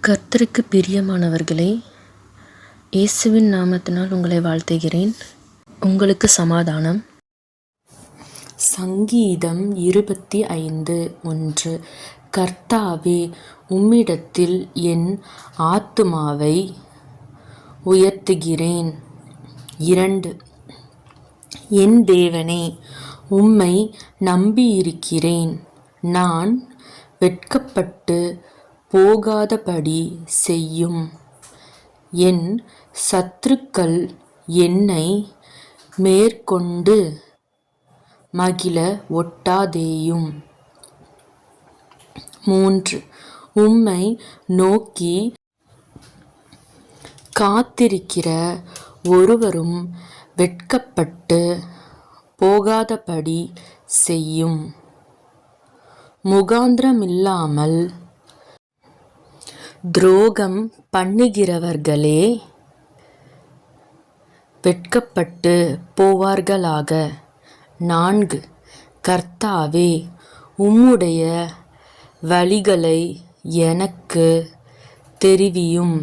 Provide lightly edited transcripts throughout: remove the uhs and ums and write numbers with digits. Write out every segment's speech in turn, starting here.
கர்த்தருக்கு பிரியமானவர்களே, இயேசுவின் நாமத்தினால் உங்களை வாழ்த்துகிறேன். உங்களுக்கு சமாதானம். சங்கீதம் 25:1. கர்த்தாவே, உம்மிடத்தில் என் ஆத்துமாவை உயர்த்துகிறேன். 2. என் தேவனே, உம்மை நம்பியிருக்கிறேன். நான் வெட்கப்பட்டு போகாதபடி செய்யும். என் சத்துருக்கள் என்னை மேற்கொண்டு மகிழ ஒட்டாதேயும். 3. உம்மை நோக்கி காத்திருக்கிற ஒருவரும் வெட்கப்பட்டு போகாதபடி செய்யும். முகாந்திரமில்லாமல் துரோகம் பண்ணுகிறவர்களே வெட்கப்பட்டு போவார்களாக. 4. கர்த்தாவே, உம்முடைய வழிகளை எனக்கு தெரிவியும்.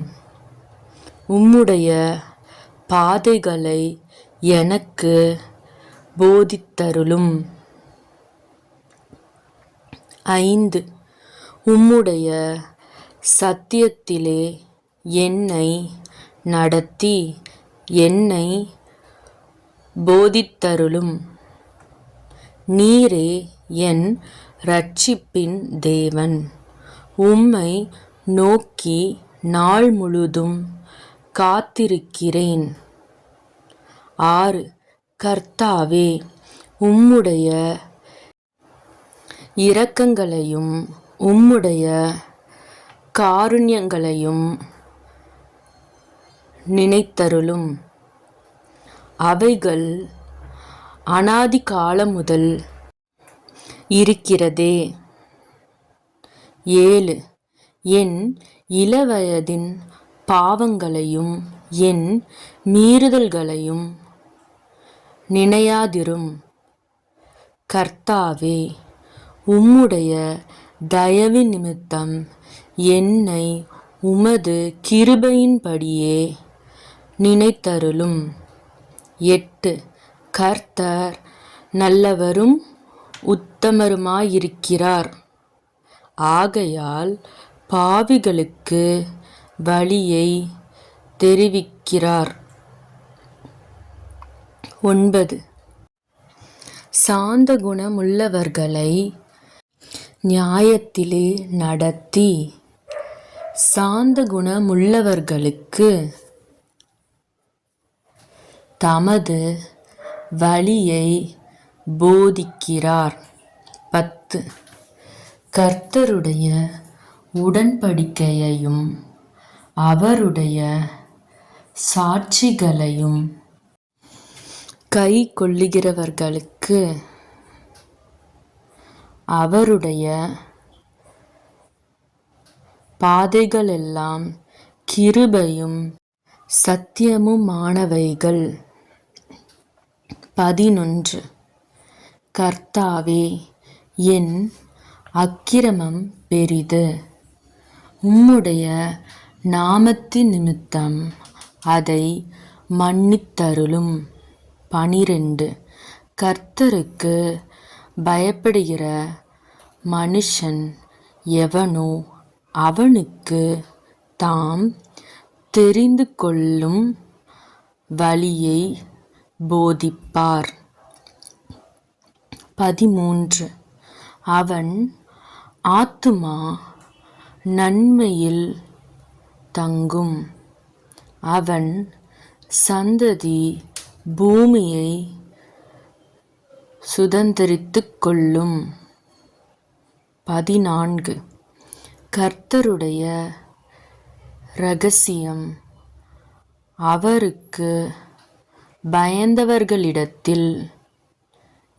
உம்முடைய பாதைகளை எனக்கு போதித்தருளும். 5. உம்முடைய சத்தியத்திலே என்னை நடத்தி என்னை போதித்தருளும். நீரே என் இரட்சிப்பின் தேவன். உம்மை நோக்கி நாள் முழுதும் காத்திருக்கிறேன். 6. கர்த்தாவே, உம்முடைய இரக்கங்களையும் உம்முடைய காருண்யங்களையும் நினைத்தருளும். அவைகள் அநாதி காலம் முதல் இருக்கிறதே. 7. என் இளவயதின் பாவங்களையும் என் மீறுதல்களையும் நினையாதிரும். கர்த்தாவே, உம்முடைய தயவு நிமித்தம் என்னை உமது கிருபையின்படியே நினைத்தருளும். 8. கர்த்தர் நல்லவரும் உத்தமருமாயிருக்கிறார். ஆகையால் பாவிகளுக்கு வழியை தெரிவிக்கிறார். 9. சாந்த குணமுள்ளவர்களை நியாயத்திலே நடத்தி சாந்த குணமுள்ளவர்களுக்கு தமது வழியை போதிக்கிறார். 10. கர்த்தருடைய உடன்படிக்கையையும் அவருடைய சாட்சிகளையும் கை கொள்ளுகிறவர்களுக்கு அவருடைய பாதைகளெல்லாம் கிருபையும் சத்தியமுமானவைகள். 11. கர்த்தாவே, என் அக்கிரமம் பெரிது. உம்முடைய நாமத்தின் நிமித்தம் அதை மன்னித்தருளும். 12. கர்த்தருக்கு பயப்படுகிற மனுஷன் எவனோ அவனுக்கு தாம் தெரிந்து கொள்ளும் வழியை போதிப்பார். 13. அவன் ஆத்துமா நன்மையில் தங்கும். அவன் சந்ததி பூமியை சுதந்தரித்துக் கொள்ளும். 14. கர்த்தருடைய இரகசியம் அவருக்கு பயந்தவர்களிடத்தில்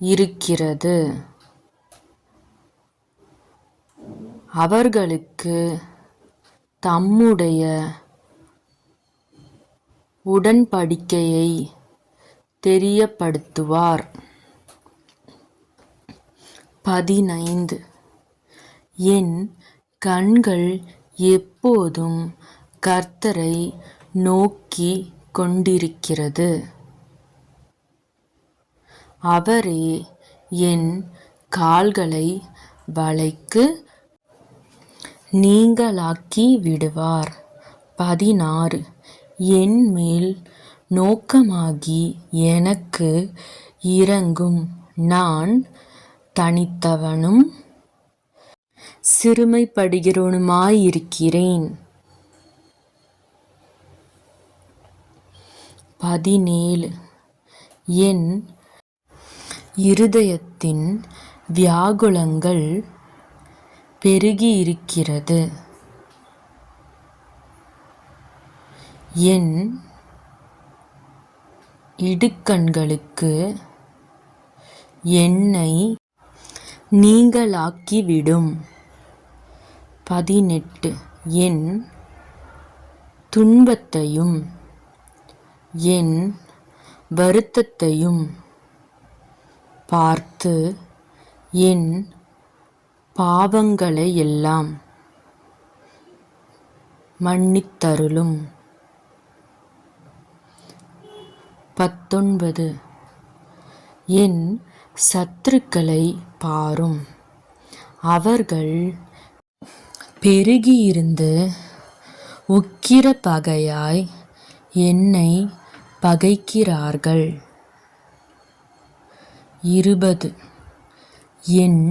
இருக்கிறது. அவர்களுக்கு தம்முடைய உடன்படிக்கையை தெரியப்படுத்துவார். 15. என் கண்கள் எப்போதும் கர்த்தரை நோக்கி கொண்டிருக்கிறது. அவரே என் கால்களை வலைக்கு நீங்கலாக்கி விடுவார். 16 என் மேல் நோக்கமாகி எனக்கு இரங்கும். நான் தனித்தவனும் சிறுமைப்படுகிறவனுமாயிருக்கிறேன். 17 என் இருதயத்தின் வியாகுலங்கள் பெருகியிருக்கிறது. என் இடுக்கண்களுக்கு என்னை நீங்கலாக்கிவிடும். 18 என் துன்பத்தையும் என் வருத்தத்தையும் பார்த்து என் பாவங்களையெல்லாம் மன்னித்தருளும். 19 என் சத்துருக்களை பாரும். அவர்கள் பெருகியிருந்து உக்கிர பகையாய் என்னை பகைக்கிறார்கள். 20 என்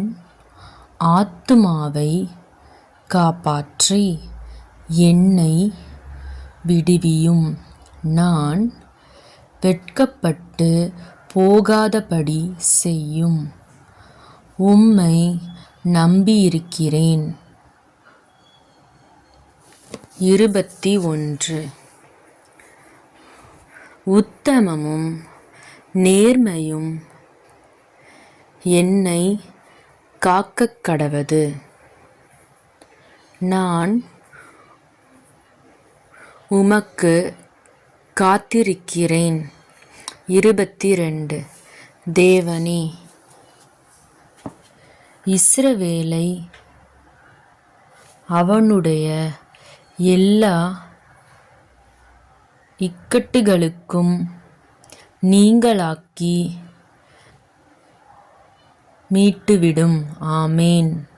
ஆத்துமாவை காப்பாற்றி என்னை விடுவியும். நான் வெட்கப்பட்டு போகாதபடி செய்யும். உம்மை நம்பியிருக்கிறேன். 21 உத்தமமும் நேர்மையும் என்னை காக்கக்கடவது. நான் உமக்கு காத்திருக்கிறேன். 22 தேவனே, இஸ்ரவேலை அவனுடைய எல்லா இக்கட்டுகளுக்கும் நீங்கலாக்கி மீட்டுவிடும். ஆமேன்.